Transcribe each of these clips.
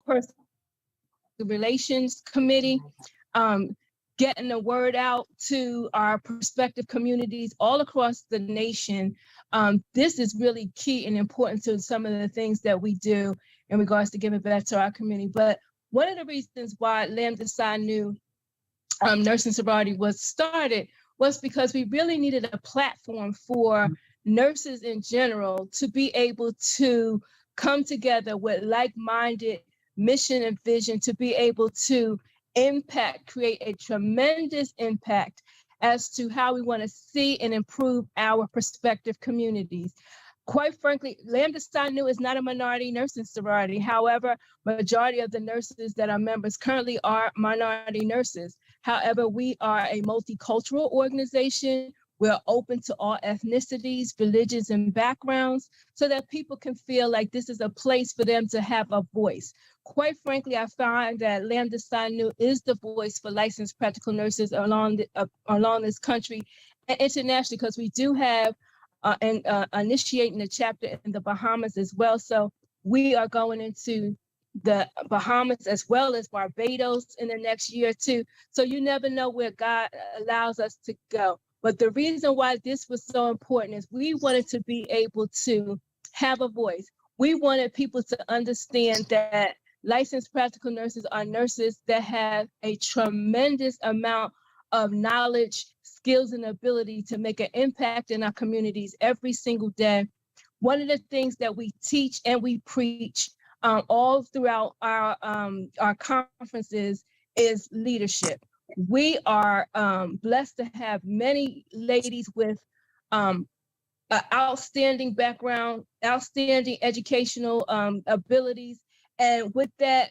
person relations committee, getting the word out to our prospective communities all across the nation. This is really key and important to some of the things that we do in regards to giving back to our community. But one of the reasons why Lambda Psi Nu Nursing Sorority was started was because we really needed a platform for nurses in general to be able to come together with like-minded mission and vision to be able to create a tremendous impact as to how we want to see and improve our prospective communities. Quite frankly, Lambda Psi Nu is not a minority nursing sorority. However, majority of the nurses that are members currently are minority nurses. However, we are a multicultural organization. We're open to all ethnicities, religions, and backgrounds so that people can feel like this is a place for them to have a voice. Quite frankly, I find that Lambda Psi Nu is the voice for licensed practical nurses along this country and internationally, because we do have initiating a chapter in the Bahamas as well. So we are going into the Bahamas as well as Barbados in the next year or two. So you never know where God allows us to go. But the reason why this was so important is we wanted to be able to have a voice. We wanted people to understand that licensed practical nurses are nurses that have a tremendous amount of knowledge, skills, and ability to make an impact in our communities every single day. One of the things that we teach and we preach all throughout our conferences is leadership. We are blessed to have many ladies with outstanding background, outstanding educational abilities. And with that,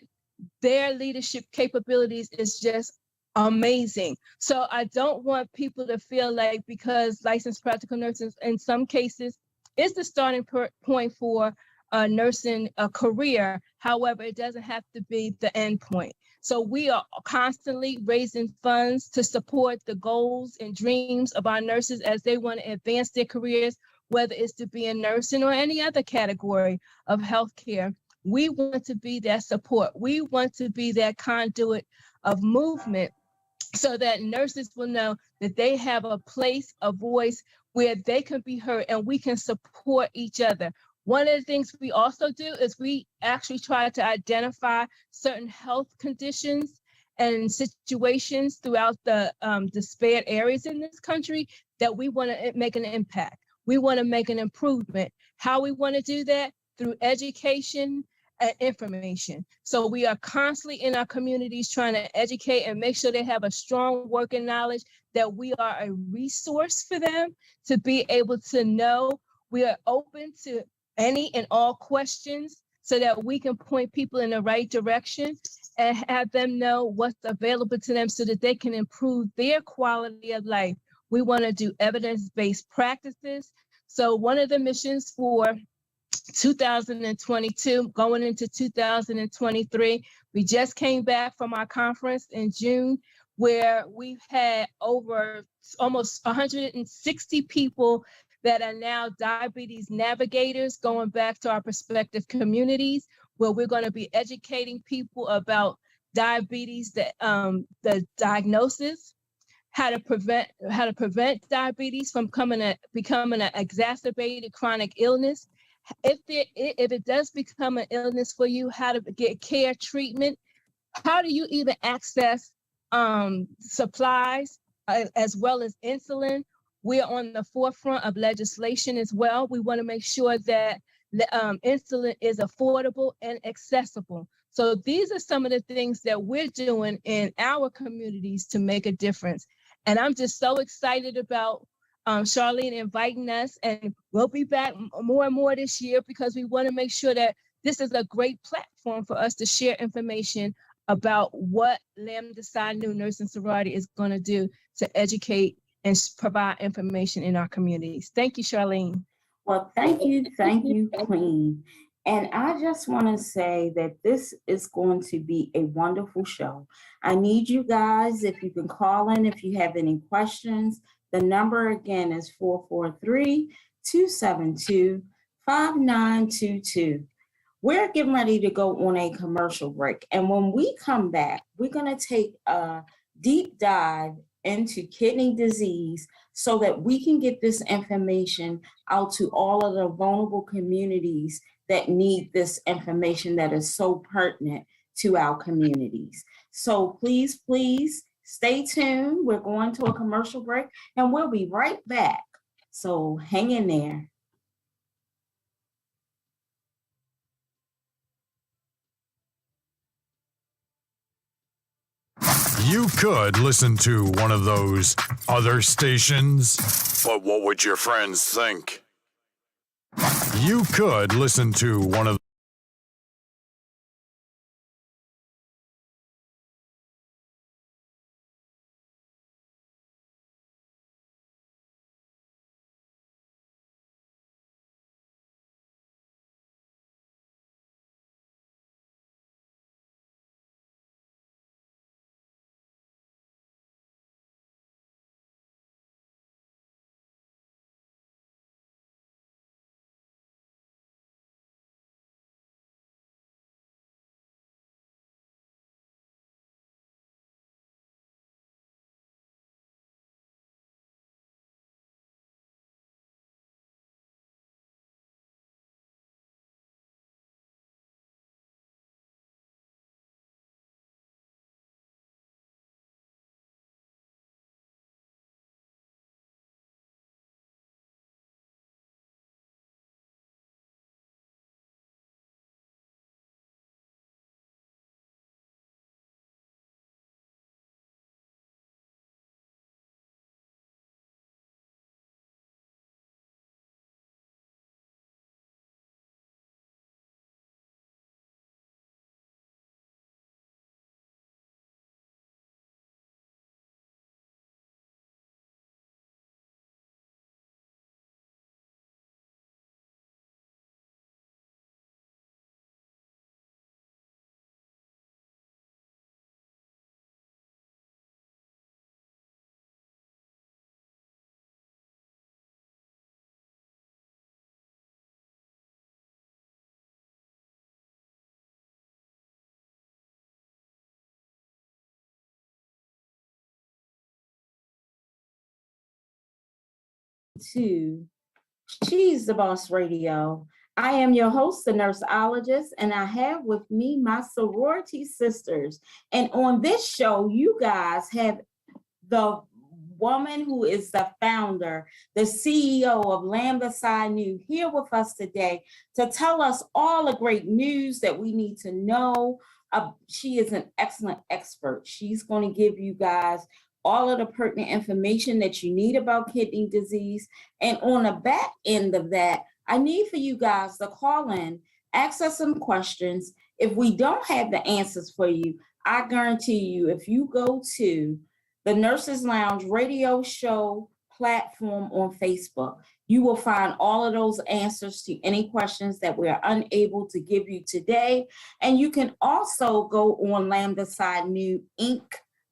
their leadership capabilities is just amazing. So I don't want people to feel like because licensed practical nurses in some cases is the starting point for a nursing career. However, it doesn't have to be the end point. So we are constantly raising funds to support the goals and dreams of our nurses as they want to advance their careers, whether it's to be in nursing or any other category of healthcare. We want to be that support. We want to be that conduit of movement so that nurses will know that they have a place, a voice where they can be heard and we can support each other. One of the things we also do is we actually try to identify certain health conditions and situations throughout the disparate areas in this country that we want to make an impact. We want to make an improvement. How we want to do that? Through education and information. So we are constantly in our communities trying to educate and make sure they have a strong working knowledge that we are a resource for them to be able to know. We are open to any and all questions so that we can point people in the right direction and have them know what's available to them so that they can improve their quality of life. We want to do evidence-based practices. So one of the missions for 2022, going into 2023, we just came back from our conference in June where we've had over almost 160 people that are now diabetes navigators going back to our prospective communities, where we're going to be educating people about diabetes, the diagnosis, how to prevent diabetes from becoming an exacerbated chronic illness. If it does become an illness for you, how to get care, treatment, how do you even access supplies as well as insulin? We're on the forefront of legislation as well. We want to make sure that insulin is affordable and accessible. So these are some of the things that we're doing in our communities to make a difference. And I'm just so excited about Charlene inviting us, and we'll be back more and more this year because we want to make sure that this is a great platform for us to share information about what Lambda Psi Nu Nursing Sorority is going to do to educate and provide information in our communities. Thank you, Charlene. Well, thank you, Queen. And I just want to say that this is going to be a wonderful show. I need you guys, if you can call in, if you have any questions. The number again is 443-272-5922. We're getting ready to go on a commercial break. And when we come back, we're going to take a deep dive into kidney disease so that we can get this information out to all of the vulnerable communities that need this information that is so pertinent to our communities. So please, please stay tuned. We're going to a commercial break and we'll be right back. So hang in there. You could listen to one of those other stations, but what would your friends think? You could listen to one of To She's the Boss Radio. I am your host, the nurseologist, and I have with me my sorority sisters. And on this show, you guys have the woman who is the founder, the CEO of Lambda Psi Nu, here with us today to tell us all the great news that we need to know. She is an excellent expert. She's going to give you guys all of the pertinent information that you need about kidney disease. And on the back end of that, I need for you guys to call in, ask us some questions. If we don't have the answers for you, I guarantee you, if you go to the Nurses Lounge radio show platform on Facebook, you will find all of those answers to any questions that we're unable to give you today. And you can also go on Lambda Psi Nu Inc.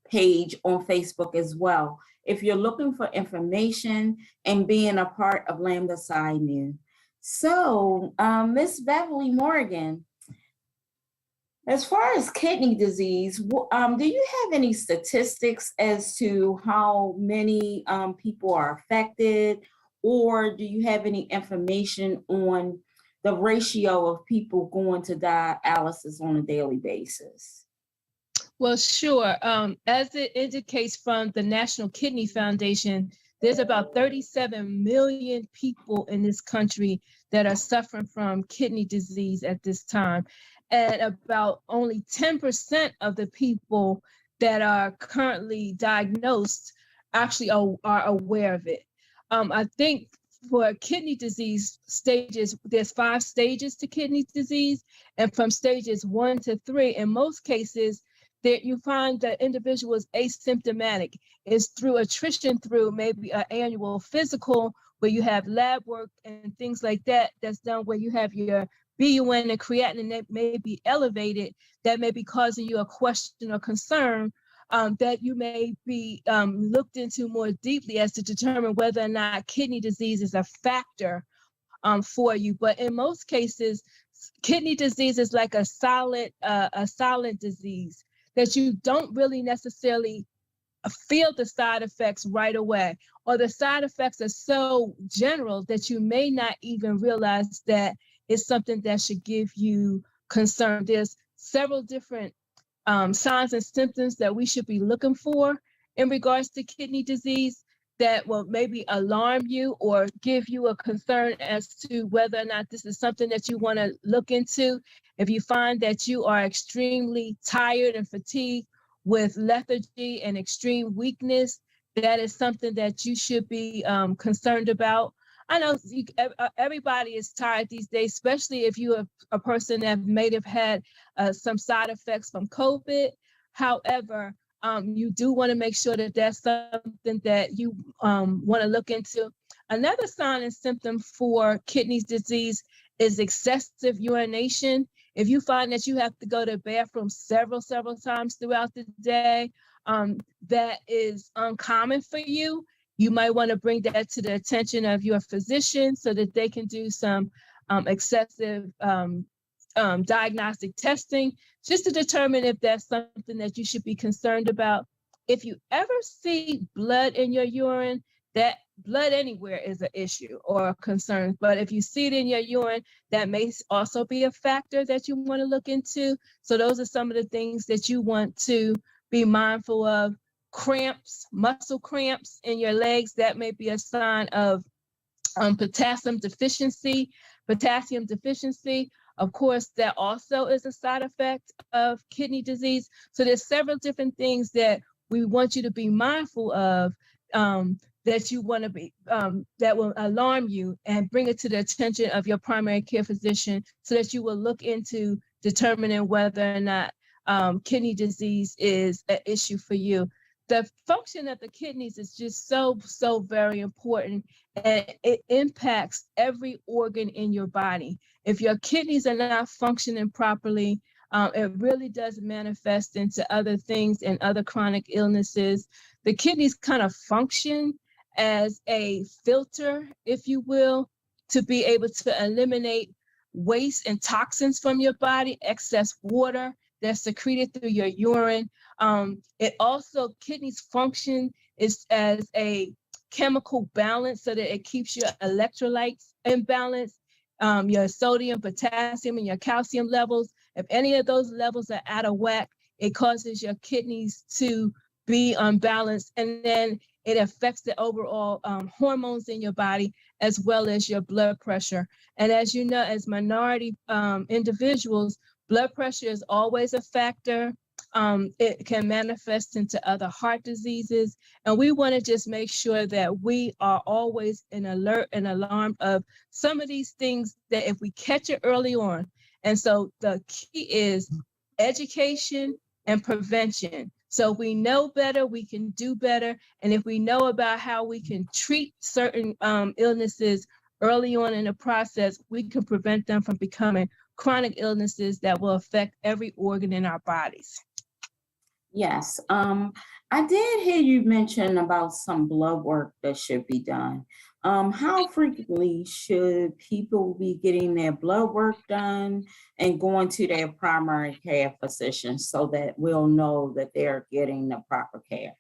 page on Facebook as well, if you're looking for information and being a part of Lambda Psi Nu. So, Miss Beverly Morgan, as far as kidney disease, do you have any statistics as to how many people are affected, or do you have any information on the ratio of people going to dialysis on a daily basis? Well, sure. As it indicates from the National Kidney Foundation, there's about 37 million people in this country that are suffering from kidney disease at this time. And about only 10% of the people that are currently diagnosed actually are aware of it. I think for kidney disease stages, there's 5 stages to kidney disease. And from stages 1 to 3, in most cases, that you find the individual is asymptomatic. It's through attrition, through maybe an annual physical where you have lab work and things like that that's done, where you have your BUN and creatinine that may be elevated, that may be causing you a question or concern, that you may be looked into more deeply as to determine whether or not kidney disease is a factor for you. But in most cases, kidney disease is like a silent disease that you don't really necessarily feel the side effects right away, or the side effects are so general that you may not even realize that it's something that should give you concern. There's several different signs and symptoms that we should be looking for in regards to kidney disease that will maybe alarm you or give you a concern as to whether or not this is something that you want to look into. If you find that you are extremely tired and fatigued with lethargy and extreme weakness, that is something that you should be concerned about. I know everybody is tired these days, especially if you are a person that may have had some side effects from COVID. However, you do want to make sure that that's something that you want to look into. Another sign and symptom for kidney disease is excessive urination. If you find that you have to go to the bathroom several times throughout the day, that is uncommon for you. You might want to bring that to the attention of your physician so that they can do some excessive diagnostic testing just to determine if that's something that you should be concerned about. If you ever see blood in your urine, that blood anywhere is an issue or a concern. But if you see it in your urine, that may also be a factor that you want to look into. So those are some of the things that you want to be mindful of. Cramps, muscle cramps in your legs, that may be a sign of potassium deficiency. Of course, that also is a side effect of kidney disease. So there's several different things that we want you to be mindful of that you want to be, that will alarm you and bring it to the attention of your primary care physician so that you will look into determining whether or not kidney disease is an issue for you. The function of the kidneys is just so very important, and it impacts every organ in your body. If your kidneys are not functioning properly, it really does manifest into other things and other chronic illnesses. The kidneys kind of function as a filter, if you will, to be able to eliminate waste and toxins from your body, excess water that's secreted through your urine. It also, kidneys function is as a chemical balance so that it keeps your electrolytes in balance, your sodium, potassium, and your calcium levels. If any of those levels are out of whack, it causes your kidneys to be unbalanced, and then it affects the overall hormones in your body as well as your blood pressure. And as you know, as minority individuals, blood pressure is always a factor. It can manifest into other heart diseases. And we want to just make sure that we are always in alert and alarm of some of these things that if we catch it early on. And so the key is education and prevention. So we know better, we can do better. And if we know about how we can treat certain illnesses early on in the process, we can prevent them from becoming chronic illnesses that will affect every organ in our bodies. Yes, I did hear you mention about some blood work that should be done. How frequently should people be getting their blood work done and going to their primary care physician so that we'll know that they're getting the proper care?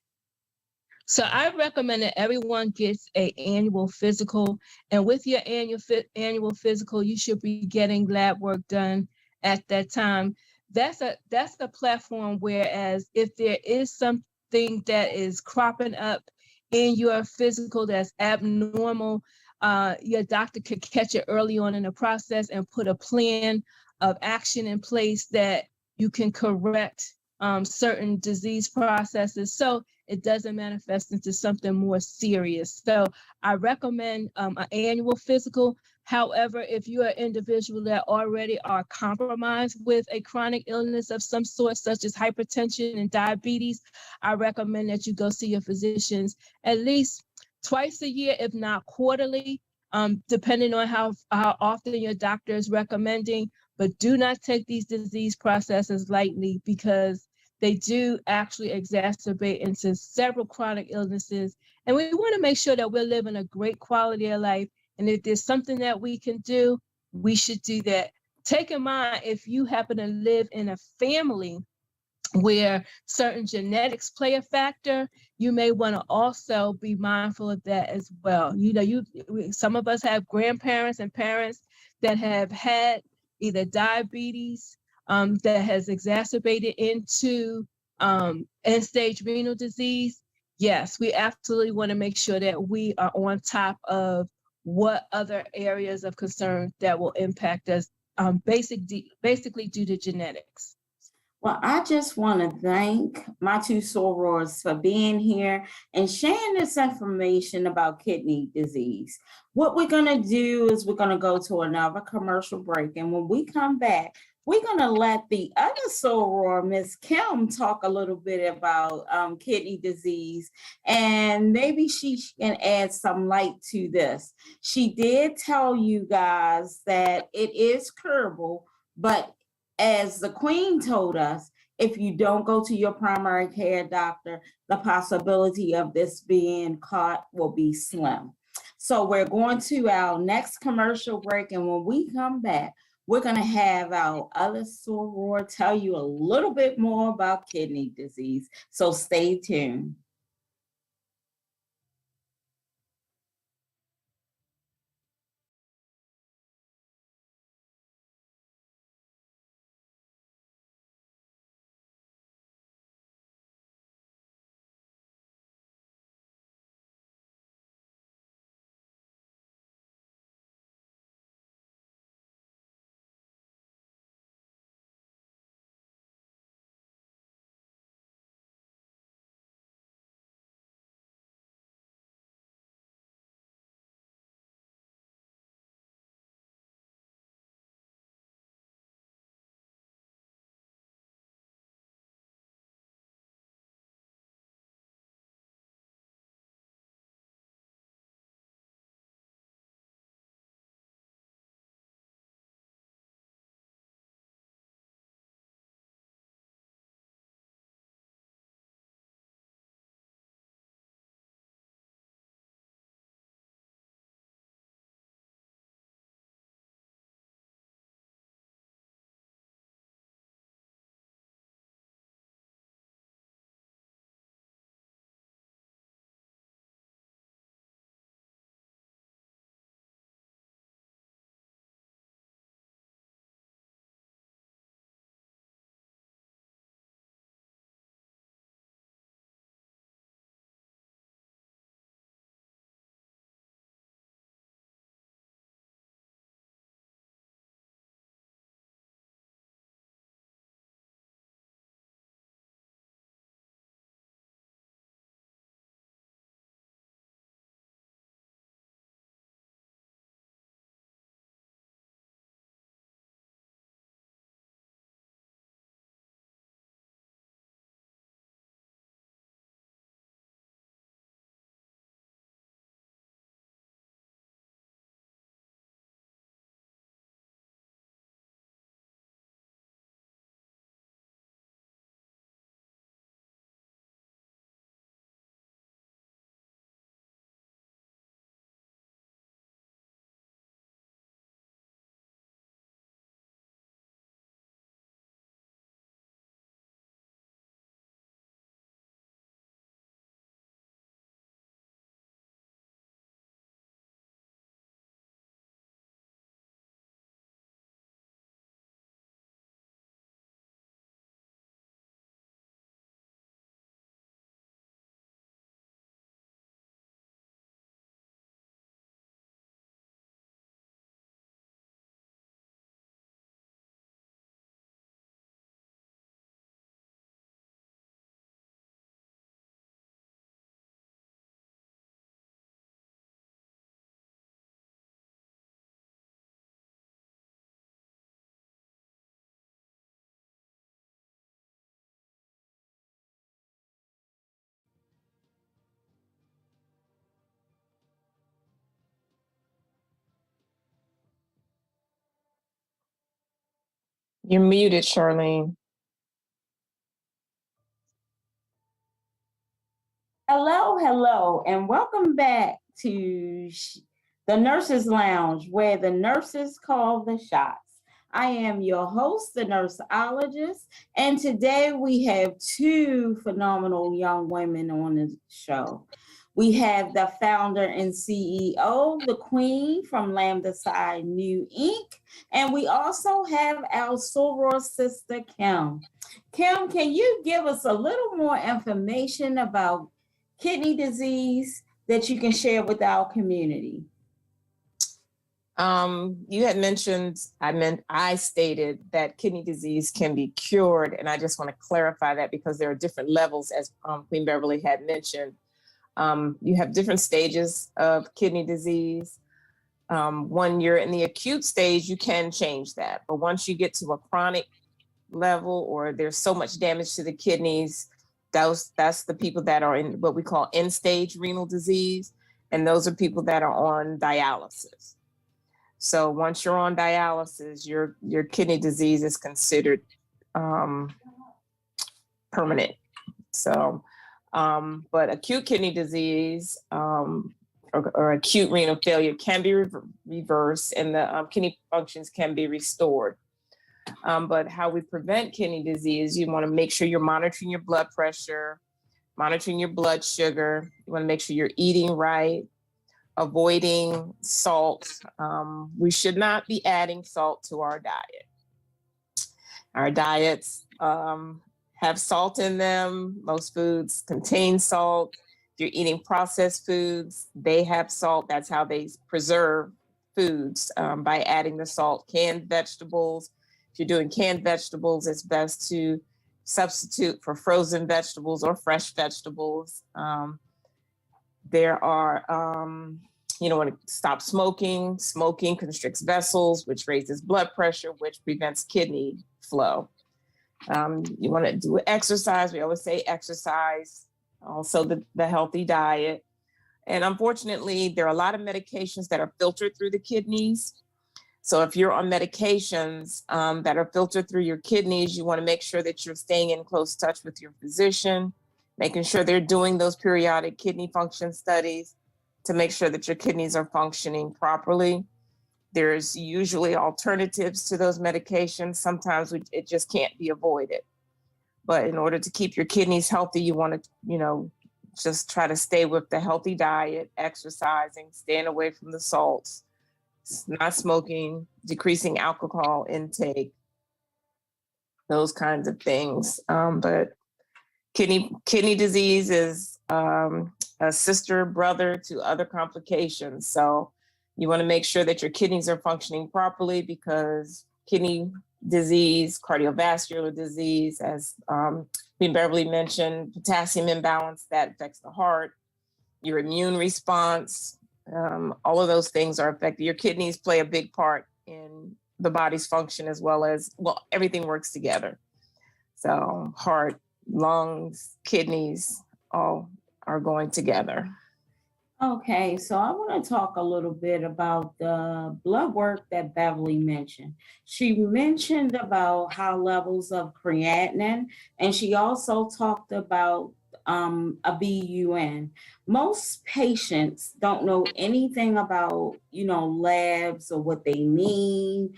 So I recommend that everyone gets an annual physical, and with your annual physical, you should be getting lab work done at that time. That's a platform. Whereas if there is something that is cropping up in your physical that's abnormal, your doctor could catch it early on in the process and put a plan of action in place that you can correct certain disease processes so it doesn't manifest into something more serious. So I recommend an annual physical. However, if you are an individual that already are compromised with a chronic illness of some sort, such as hypertension and diabetes, I recommend that you go see your physicians at least twice a year, if not quarterly, depending on how often your doctor is recommending. But do not take these disease processes lightly, because they do actually exacerbate into several chronic illnesses. And we want to make sure that we're living a great quality of life. And if there's something that we can do, we should do that take in mind, if you happen to live in a family where certain genetics play a factor, you may want to also be mindful of that as well. Some of us have grandparents and parents that have had either diabetes that has exacerbated into end-stage renal disease. Yes, we absolutely want to make sure that we are on top of what other areas of concern that will impact us, basically due to genetics. Well, I just want to thank my two sorors for being here and sharing this information about kidney disease. What we're going to do is we're going to go to another commercial break. And when we come back, we're going to let the other soror, Miss Kim, talk a little bit about kidney disease. And maybe she can add some light to this. She did tell you guys that it is curable, but as the Queen told us, if you don't go to your primary care doctor, the possibility of this being caught will be slim. So we're going to our next commercial break, and when we come back, we're going to have our other soror tell you a little bit more about kidney disease. So stay tuned. You're muted, Charlene. Hello, and welcome back to the Nurses Lounge, where the nurses call the shots. I am your host, the nurseologist, and today we have two phenomenal young women on the show. We have the founder and CEO, the Queen from Lambda Psi New Inc., and we also have our soror sister, Kim. Kim, can you give us a little more information about kidney disease that you can share with our community? You had mentioned, I stated that kidney disease can be cured, and I just want to clarify that because there are different levels, as Queen Beverly had mentioned. You have different stages of kidney disease. When you're in the acute stage, you can change that, but once you get to a chronic level or there's so much damage to the kidneys, that's the people that are in what we call end-stage renal disease, and those are people that are on dialysis. So once you're on dialysis, your kidney disease is considered permanent. So, but acute kidney disease or acute renal failure can be reversed, and the kidney functions can be restored. But how we prevent kidney disease, you want to make sure you're monitoring your blood pressure, monitoring your blood sugar. You want to make sure you're eating right, avoiding salt. We should not be adding salt to our diet. Our diets have salt in them. Most foods contain salt. If you're eating processed foods, they have salt. That's how they preserve foods, by adding the salt. Canned vegetables, if you're doing canned vegetables, it's best to substitute for frozen vegetables or fresh vegetables. There are, you know, want to stop smoking. Smoking constricts vessels, which raises blood pressure, which prevents kidney flow. You want to do exercise. We always say exercise. Also the healthy diet. And unfortunately, there are a lot of medications that are filtered through the kidneys. So if you're on medications that are filtered through your kidneys, you want to make sure that you're staying in close touch with your physician, making sure they're doing those periodic kidney function studies to make sure that your kidneys are functioning properly. There's usually alternatives to those medications. Sometimes it just can't be avoided. But in order to keep your kidneys healthy, you want to, you know, just try to stay with the healthy diet, exercising, staying away from the salts, not smoking, decreasing alcohol intake, those kinds of things. But kidney disease is a sister, brother to other complications. So you want to make sure that your kidneys are functioning properly, because kidney disease, cardiovascular disease, as Queen Beverly mentioned, potassium imbalance, that affects the heart, your immune response, all of those things are affected. Your kidneys play a big part in the body's function, as well as, well, everything works together. So heart, lungs, kidneys, all are going together. Okay, so I want to talk a little bit about the blood work that Beverly mentioned. She mentioned about high levels of creatinine, and she also talked about a BUN. Most patients don't know anything about, you know, labs or what they mean.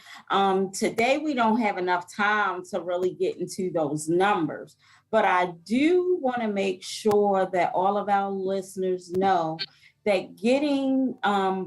Today, we don't have enough time to really get into those numbers, but I do want to make sure that all of our listeners know that getting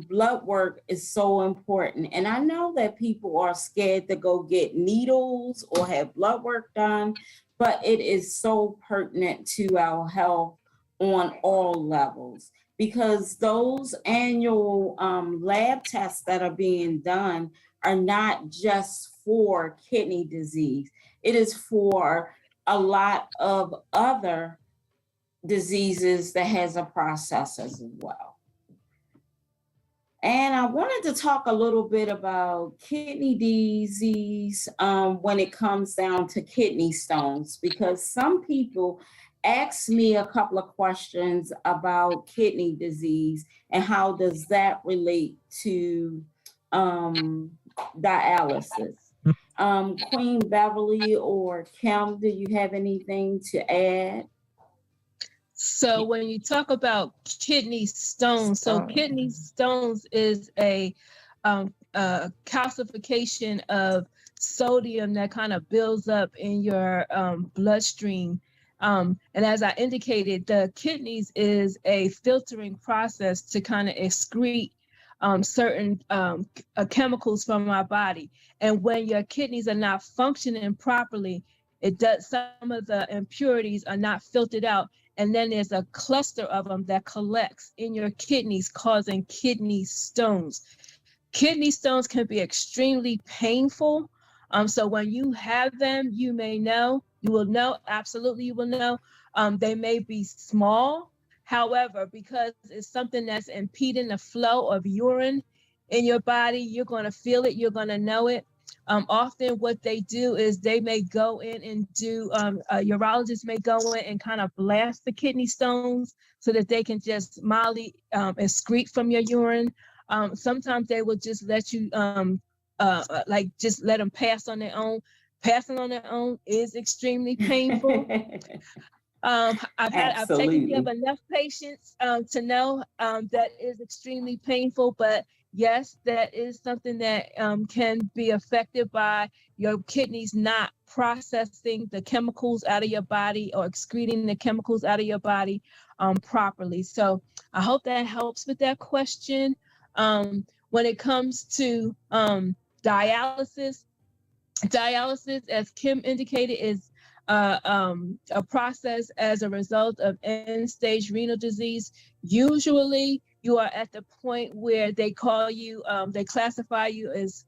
blood work is so important. And I know that people are scared to go get needles or have blood work done, but it is so pertinent to our health on all levels, because those annual lab tests that are being done are not just for kidney disease. It is for a lot of other diseases that has a process as well. And I wanted to talk a little bit about kidney disease when it comes down to kidney stones, because some people ask me a couple of questions about kidney disease and how does that relate to dialysis. Queen Beverly or Kim, do you have anything to add? So when you talk about kidney stones, so kidney stones is a calcification of sodium that kind of builds up in your bloodstream. And as I indicated, the kidneys is a filtering process to kind of excrete certain chemicals from our body. And when your kidneys are not functioning properly, it does, some of the impurities are not filtered out. And then there's a cluster of them that collects in your kidneys, causing kidney stones. Kidney stones can be extremely painful. So when you have them, you will know, absolutely you will know. They may be small. However, because it's something that's impeding the flow of urine in your body, you're going to feel it, you're going to know it. Often what they do is they may go in and do, a urologist may go in and kind of blast the kidney stones so that they can just mildly excrete from your urine. Sometimes they will just let you, just let them pass on their own. Passing on their own is extremely painful. I've taken care of enough patients to know that is extremely painful, but yes, that is something that can be affected by your kidneys not processing the chemicals out of your body or excreting the chemicals out of your body properly. So I hope that helps with that question. When it comes to dialysis, as Kim indicated, is a process as a result of end-stage renal disease. Usually you are at the point where they call you, they classify you as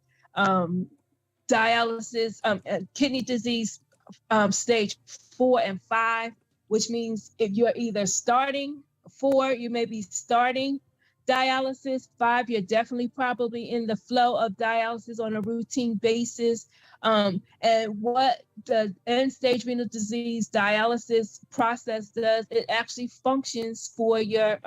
dialysis, kidney disease stage 4 and 5, which means if you're either starting 4, you may be starting dialysis. 5, you're definitely probably in the flow of dialysis on a routine basis. And what the end-stage renal disease dialysis process does, it actually functions for your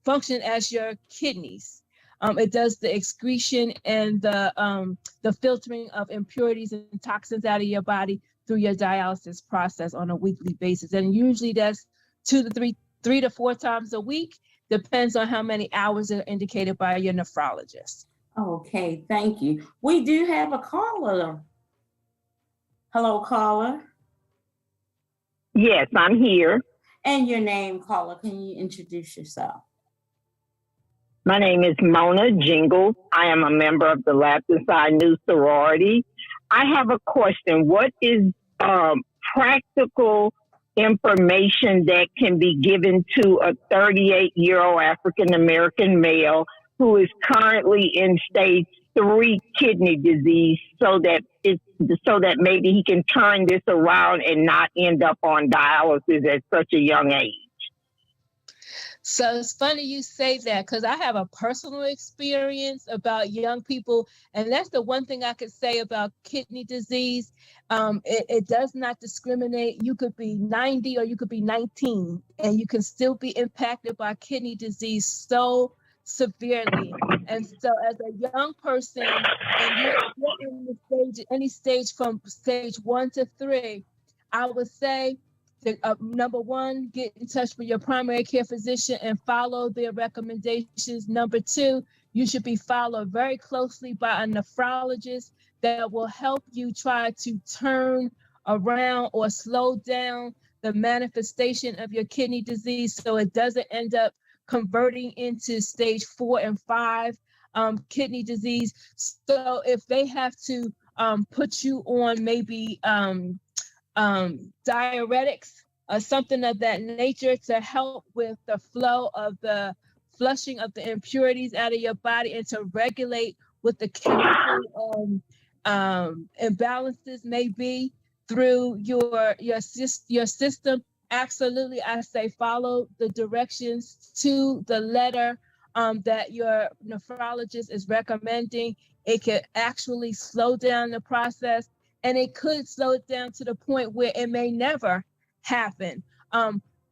function as your kidneys. It does the excretion and the filtering of impurities and toxins out of your body through your dialysis process on a weekly basis. And usually that's 2 to 3 to 4 times a week. Depends on how many hours are indicated by your nephrologist. Okay, thank you. We do have a caller. Hello, caller. Yes, I'm here. And your name, caller, can you introduce yourself? My name is Mona Jingle. I am a member of the Lapside New Sorority. I have a question. What is practical information that can be given to a 38-year-old African-American male who is currently in stage 3 kidney disease so that maybe he can turn this around and not end up on dialysis at such a young age? So it's funny you say that, because I have a personal experience about young people, and that's the one thing I could say about kidney disease. It does not discriminate. You could be 90 or you could be 19, and you can still be impacted by kidney disease so severely. And so as a young person, and you're in the stage, any stage from stage 1 to 3, I would say, number 1, get in touch with your primary care physician and follow their recommendations. Number 2, you should be followed very closely by a nephrologist that will help you try to turn around or slow down the manifestation of your kidney disease so it doesn't end up converting into stage 4 and 5 kidney disease. So if they have to put you on maybe diuretics or something of that nature to help with the flow of the flushing of the impurities out of your body and to regulate what the chemical imbalances may be through your system, absolutely, I say follow the directions to the letter that your nephrologist is recommending. It can actually slow down the process, and it could slow it down to the point where it may never happen.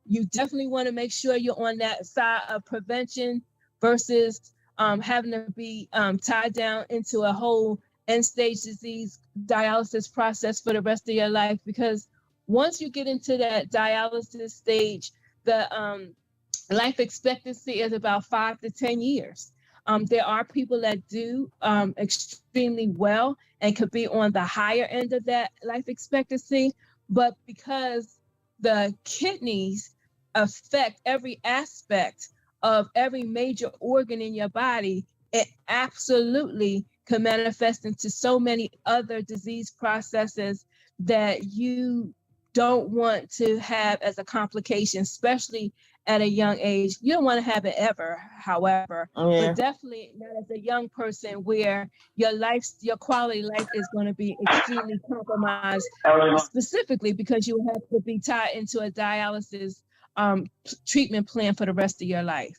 You definitely want to make sure you're on that side of prevention versus having to be tied down into a whole end-stage disease dialysis process for the rest of your life. Because once you get into that dialysis stage, the life expectancy is about 5 to 10 years. There are people that do extremely well and could be on the higher end of that life expectancy, but because the kidneys affect every aspect of every major organ in your body, it absolutely can manifest into so many other disease processes that you don't want to have as a complication, especially at a young age. You don't want to have it ever, however, Yeah. but definitely not as a young person where your quality of life is going to be extremely compromised, specifically because you have to be tied into a dialysis treatment plan for the rest of your life.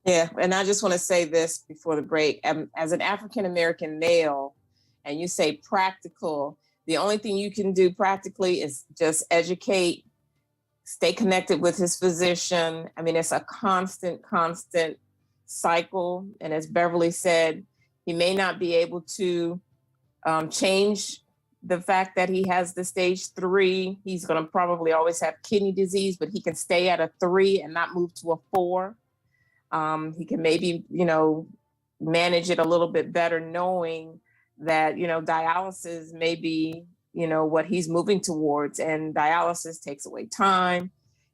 Yeah, and I just want to say this before the break. As an African-American male, and you say practical, the only thing you can do practically is just educate, stay connected with his physician. I mean, it's a constant cycle. And as Beverly said, he may not be able to change the fact that he has the stage 3. He's going to probably always have kidney disease, but he can stay at a 3 and not move to a 4. He can maybe, manage it a little bit better, knowing that, dialysis may be, what he's moving towards, and dialysis takes away time.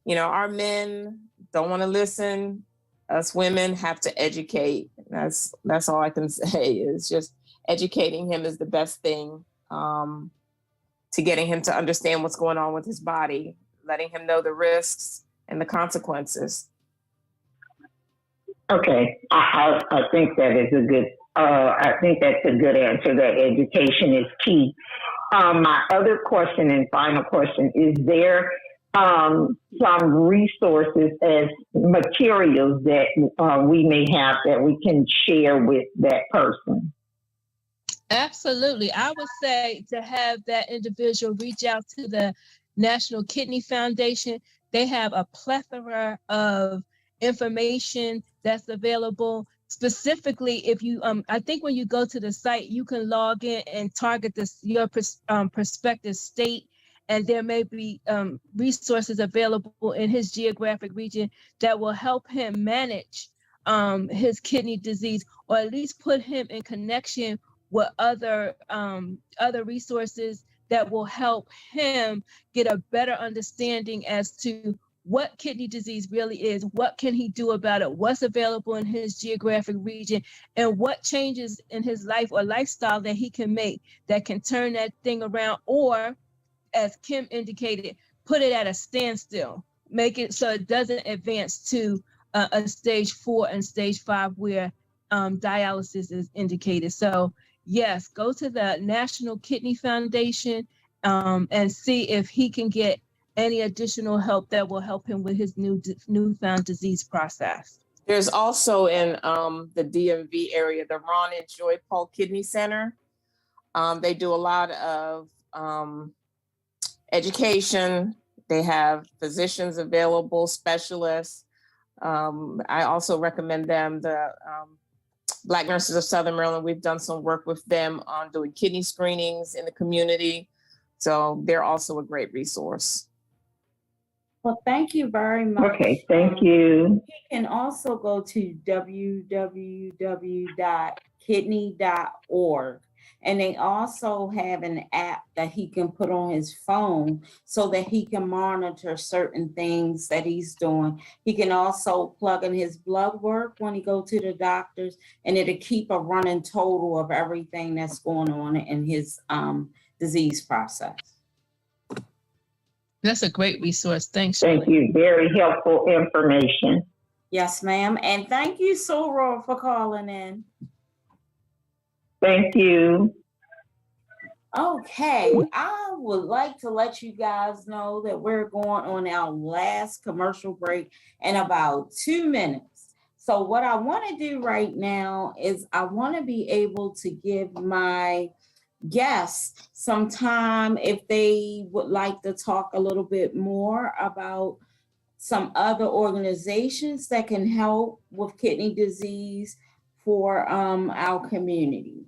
Our men don't want to listen. Us women have to educate. That's all I can say, is just educating him is the best thing to getting him to understand what's going on with his body, letting him know the risks and the consequences. Okay, I think that is a good. I think that's a good answer. That education is key. My other question and final question is: there some resources as materials that we may have that we can share with that person? Absolutely. I would say to have that individual reach out to the National Kidney Foundation. They have a plethora of information that's available. Specifically, if you, I think when you go to the site, you can log in and target your prospective state, and there may be resources available in his geographic region that will help him manage his kidney disease, or at least put him in connection with other resources that will help him get a better understanding as to what kidney disease really is, what can he do about it, what's available in his geographic region, and what changes in his life or lifestyle that he can make that can turn that thing around, or, as Kim indicated, put it at a standstill, make it so it doesn't advance to a stage 4 and stage 5 where dialysis is indicated. So yes, go to the National Kidney Foundation and see if he can get any additional help that will help him with his newfound disease process. There's also in the DMV area, the Ron and Joy Paul Kidney Center. They do a lot of education. They have physicians available, specialists. I also recommend them, the Black Nurses of Southern Maryland. We've done some work with them on doing kidney screenings in the community. So they're also a great resource. Well, thank you very much. Okay, thank you. You can also go to www.kidney.org. And they also have an app that he can put on his phone so that he can monitor certain things that he's doing. He can also plug in his blood work when he go to the doctors, and it'll keep a running total of everything that's going on in his disease process. That's a great resource. Thanks. Thank you. Very helpful information. Yes, ma'am. And thank you, Soror, for calling in. Thank you. Okay, I would like to let you guys know that we're going on our last commercial break in about 2 minutes. So what I want to do right now is I want to be able to give my guests some time if they would like to talk a little bit more about some other organizations that can help with kidney disease for our community.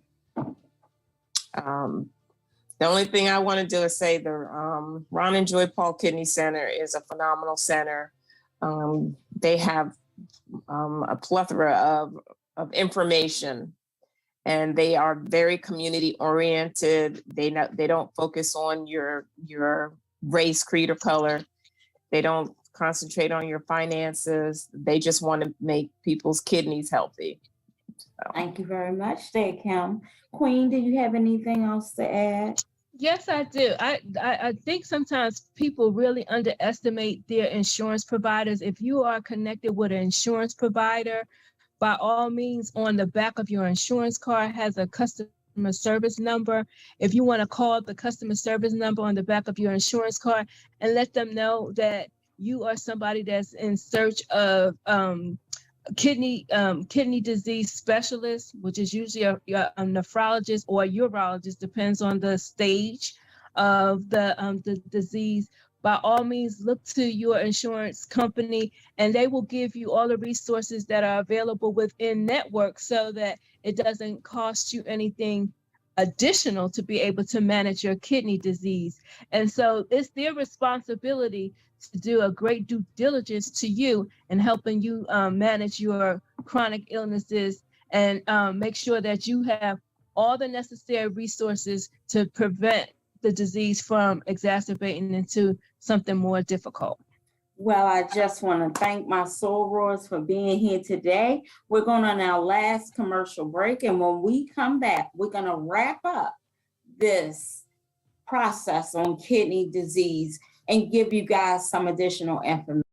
The only thing I want to do is say the Ron and Joy Paul Kidney Center is a phenomenal center. They have a plethora information, and they are very community oriented. They don't focus on your race, creed, or color. They don't concentrate on your finances. They just want to make people's kidneys healthy. So. Thank you very much, there, Kim. Queen, do you have anything else to add? Yes, I do. I think sometimes people really underestimate their insurance providers. If you are connected with an insurance provider, by all means, on the back of your insurance card has a customer service number. If you want to call the customer service number on the back of your insurance card and let them know that you are somebody that's in search of kidney disease specialist, which is usually a nephrologist or a urologist, depends on the stage of the disease. By all means, look to your insurance company, and they will give you all the resources that are available within network, so that it doesn't cost you anything additional to be able to manage your kidney disease. And so it's their responsibility to do a great due diligence to you in helping you manage your chronic illnesses, and make sure that you have all the necessary resources to prevent the disease from exacerbating into something more difficult. Well, I just want to thank my sorors for being here today. We're going on our last commercial break, and when we come back, we're going to wrap up this process on kidney disease and give you guys some additional information.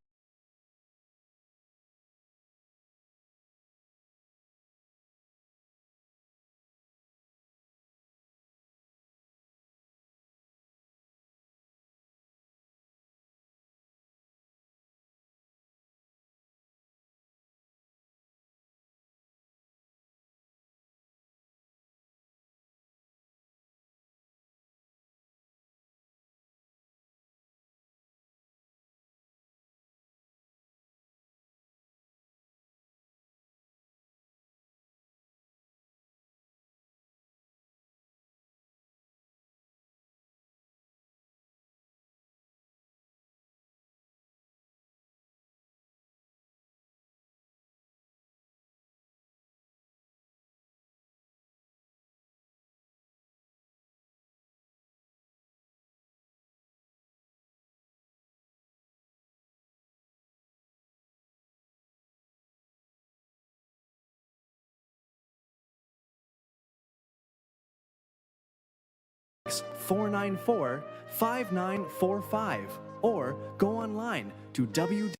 (494-5945) or go online to www.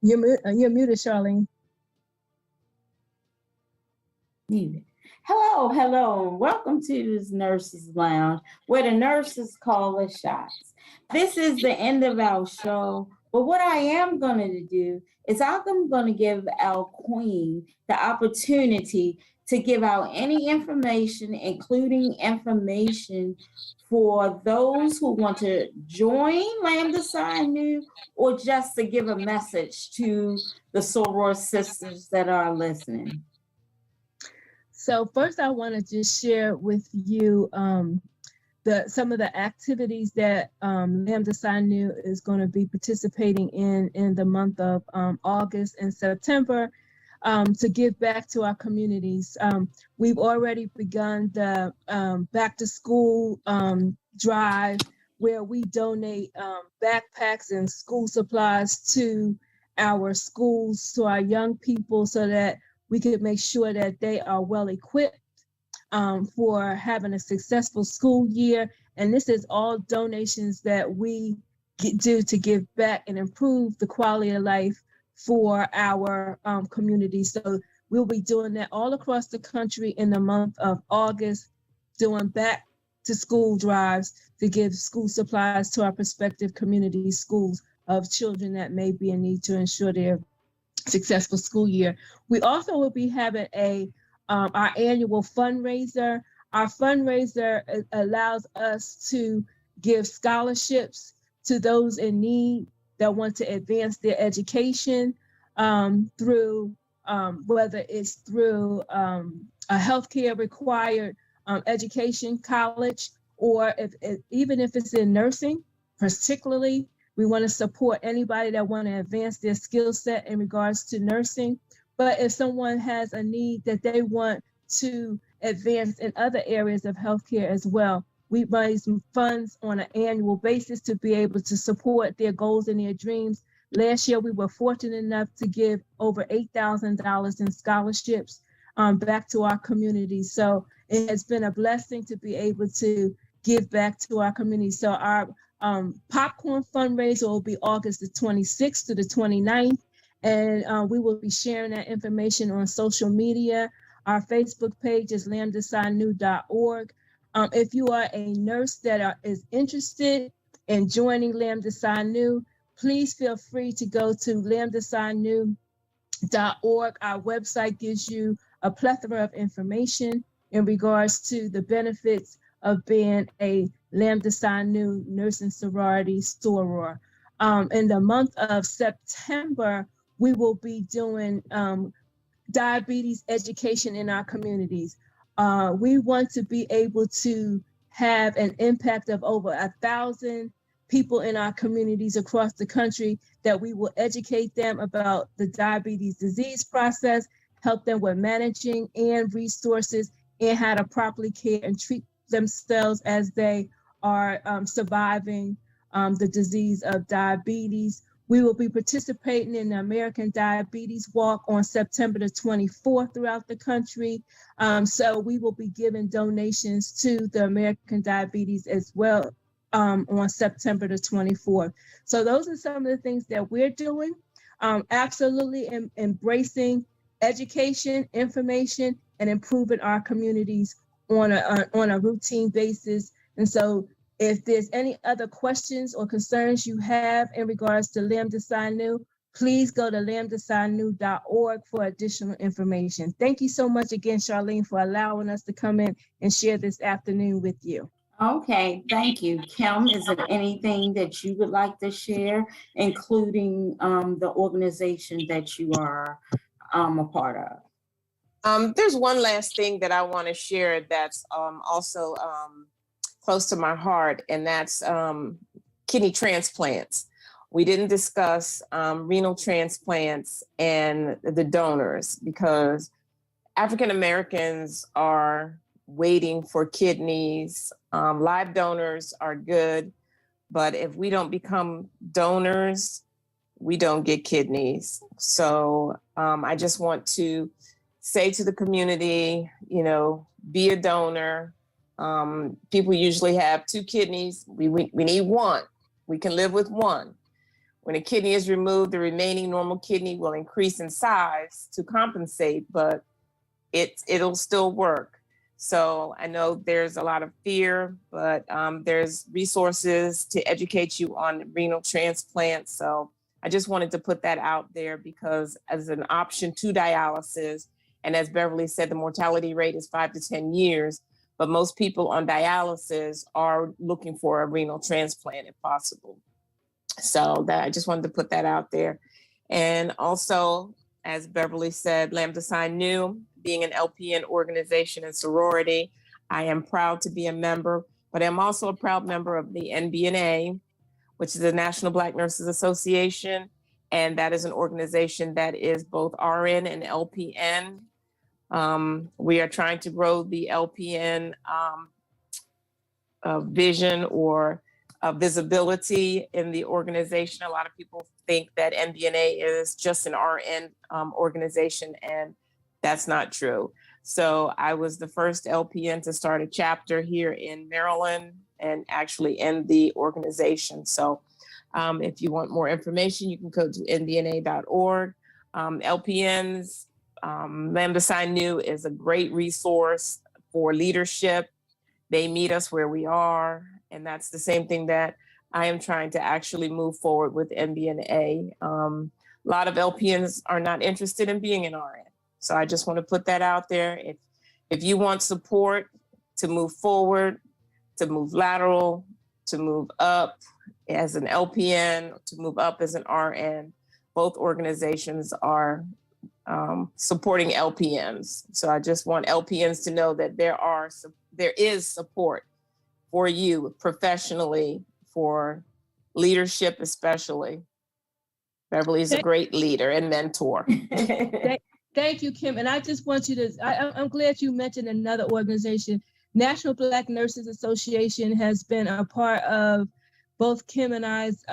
You're muted, Charlene. Hello, hello, and welcome to this Nurses Lounge, where the nurses call the shots. This is the end of our show, but what I am going to do is I'm going to give our queen the opportunity to give out any information, including information for those who want to join Lambda Psi Nu, or just to give a message to the soror sisters that are listening. So first, I want to just share with you some of the activities that Lambda Psi Nu is going to be participating in the month of August and September to give back to our communities. We've already begun the back to school drive where we donate backpacks and school supplies to our schools, to our young people, so that we can make sure that they are well equipped for having a successful school year. And this is all donations that we do to give back and improve the quality of life for our community. So we'll be doing that all across the country in the month of August, doing back to school drives to give school supplies to our prospective community schools of children that may be in need to ensure their successful school year. We also will be having our annual fundraiser. Our fundraiser allows us to give scholarships to those in need that want to advance their education through whether it's through a healthcare required education college, or even if it's in nursing, particularly. We want to support anybody that want to advance their skill set in regards to nursing. But if someone has a need that they want to advance in other areas of healthcare as well, we raise funds on an annual basis to be able to support their goals and their dreams. Last year, we were fortunate enough to give over $8,000 in scholarships back to our community. So it has been a blessing to be able to give back to our community. So our popcorn fundraiser will be August the 26th to the 29th. And we will be sharing that information on social media. Our Facebook page is lambdapsinu.org. If you are a nurse that is interested in joining Lambda Psi Nu, please feel free to go to lambdapsinu.org. Our website gives you a plethora of information in regards to the benefits of being a Lambda Psi Nu nursing sorority soror. In the month of September, we will be doing diabetes education in our communities. We want to be able to have an impact of over 1,000 people in our communities across the country, that we will educate them about the diabetes disease process, help them with managing and resources, and how to properly care and treat themselves as they are surviving the disease of diabetes. We will be participating in the American Diabetes Walk on September the 24th throughout the country. So we will be giving donations to the American Diabetes as well on September the 24th. So those are some of the things that we're doing. Absolutely embracing education, information, and improving our communities on a routine basis. And so if there's any other questions or concerns you have in regards to Lambda Psi Nu, please go to lambdapsinu.org for additional information. Thank you so much again, Charlene, for allowing us to come in and share this afternoon with you. Okay, thank you. Kim, is there anything that you would like to share, including the organization that you are a part of? There's one last thing that I want to share that's also close to my heart, and that's kidney transplants. We didn't discuss renal transplants and the donors, because African Americans are waiting for kidneys. Live donors are good, but if we don't become donors, we don't get kidneys. So I just want to say to the community, be a donor. People usually have 2 kidneys. We need 1. We can live with 1. When a kidney is removed, the remaining normal kidney will increase in size to compensate, but it'll still work. So I know there's a lot of fear, but there's resources to educate you on renal transplants. So I just wanted to put that out there, because as an option to dialysis, and as Beverly said, the mortality rate is 5 to 10 years. But most people on dialysis are looking for a renal transplant if possible. So I just wanted to put that out there. And also, as Beverly said, Lambda Psi Nu, being an LPN organization and sorority, I am proud to be a member, but but I'm also a proud member of the NBNA, which is the National Black Nurses Association. And that is an organization that is both RN and LPN. We are trying to grow the LPN vision or visibility in the organization. A lot of people think that NBNA is just an RN organization, and that's not true. So I was the first LPN to start a chapter here in Maryland and actually end the organization. So if you want more information, you can go to nbna.org. LPNs, Lambda Psi Nu is a great resource for leadership. They meet us where we are. And that's the same thing that I am trying to actually move forward with NBNA. A lot of LPNs are not interested in being an RN. So I just want to put that out there. If you want support to move forward, to move lateral, to move up as an LPN, to move up as an RN, both organizations are supporting LPNs. So I just want LPNs to know that there is support for you professionally, for leadership especially. Beverly is a great leader and mentor. Thank you, Kim. And I just want you to, I'm glad you mentioned another organization. National Black Nurses Association has been a part of both Kim and I's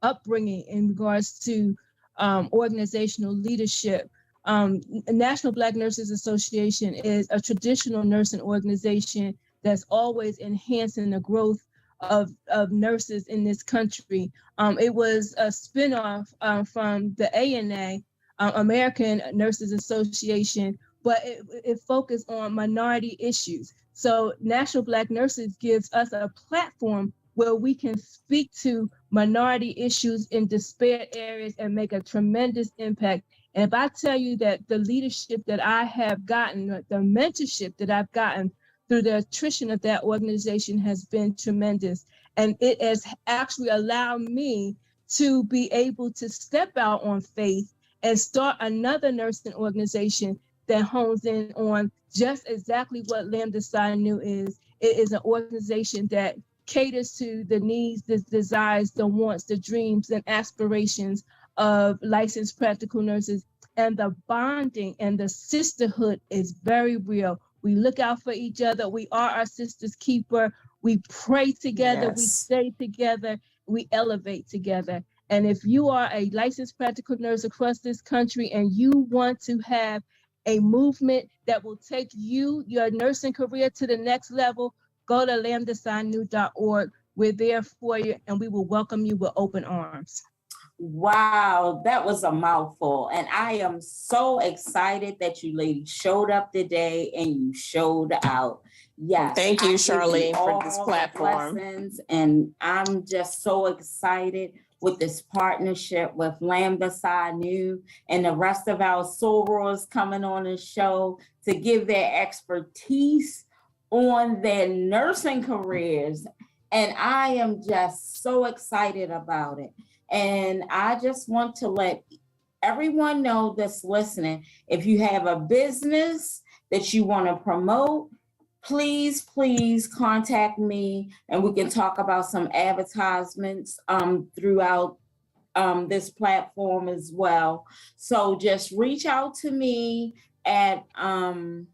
upbringing in regards to organizational leadership. National Black Nurses Association is a traditional nursing organization that's always enhancing the growth of nurses in this country. It was a spinoff from the ANA, American Nurses Association, but it focused on minority issues. So National Black Nurses gives us a platform where we can speak to minority issues in disparate areas and make a tremendous impact. And if I tell you that the leadership that I have gotten, the mentorship that I've gotten through the attrition of that organization has been tremendous. And it has actually allowed me to be able to step out on faith and start another nursing organization that hones in on just exactly what Lambda Psi Nu is. It is an organization that caters to the needs, the desires, the wants, the dreams, and aspirations of licensed practical nurses. And the bonding and the sisterhood is very real. We look out for each other. We are our sister's keeper. We pray together. Yes. We stay together. We elevate together. And if you are a licensed practical nurse across this country and you want to have a movement that will take you, your nursing career to the next level, go to lambdapsinu.org. We're there for you, and we will welcome you with open arms. Wow, that was a mouthful. And I am so excited that you ladies showed up today and you showed out. Yes. Thank you, Charlene, for this platform. And I'm just so excited with this partnership with Lambda Psi Nu and the rest of our sorors coming on the show to give their expertise on their nursing careers. And I am just so excited about it. And I just want to let everyone know that's listening, if you have a business that you want to promote, please contact me and we can talk about some advertisements throughout this platform as well. So just reach out to me on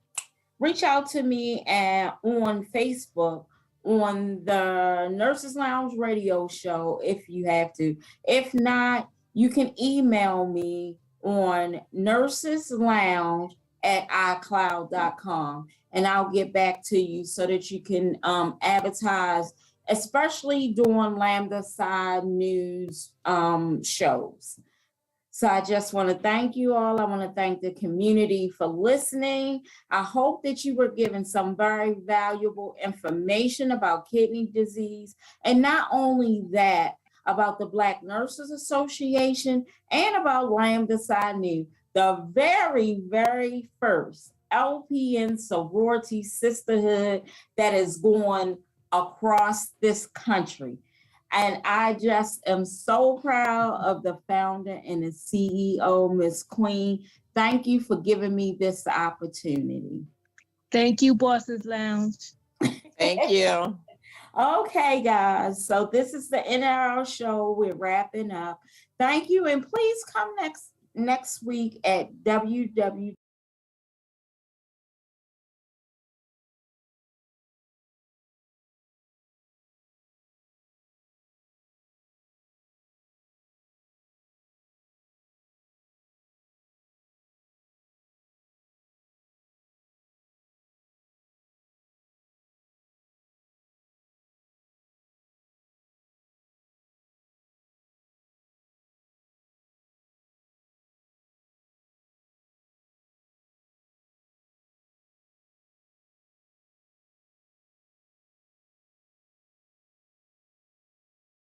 Facebook on the Nurses Lounge radio show if you have to. If not, you can email me on nurseslounge@icloud.com and I'll get back to you so that you can advertise, especially during Lambda Psi Nu's shows. So I just want to thank you all. I want to thank the community for listening. I hope that you were given some very valuable information about kidney disease. And not only that, about the Black Nurses Association and about Lambda Psi Nu, the very, very first LPN sorority sisterhood that is going across this country. And I just am so proud of the founder and the CEO, Ms. Queen. Thank you for giving me this opportunity. Thank you, Bosses Lounge. Thank you. Okay, guys. So this is the end of our show. We're wrapping up. Thank you, and please come next week at www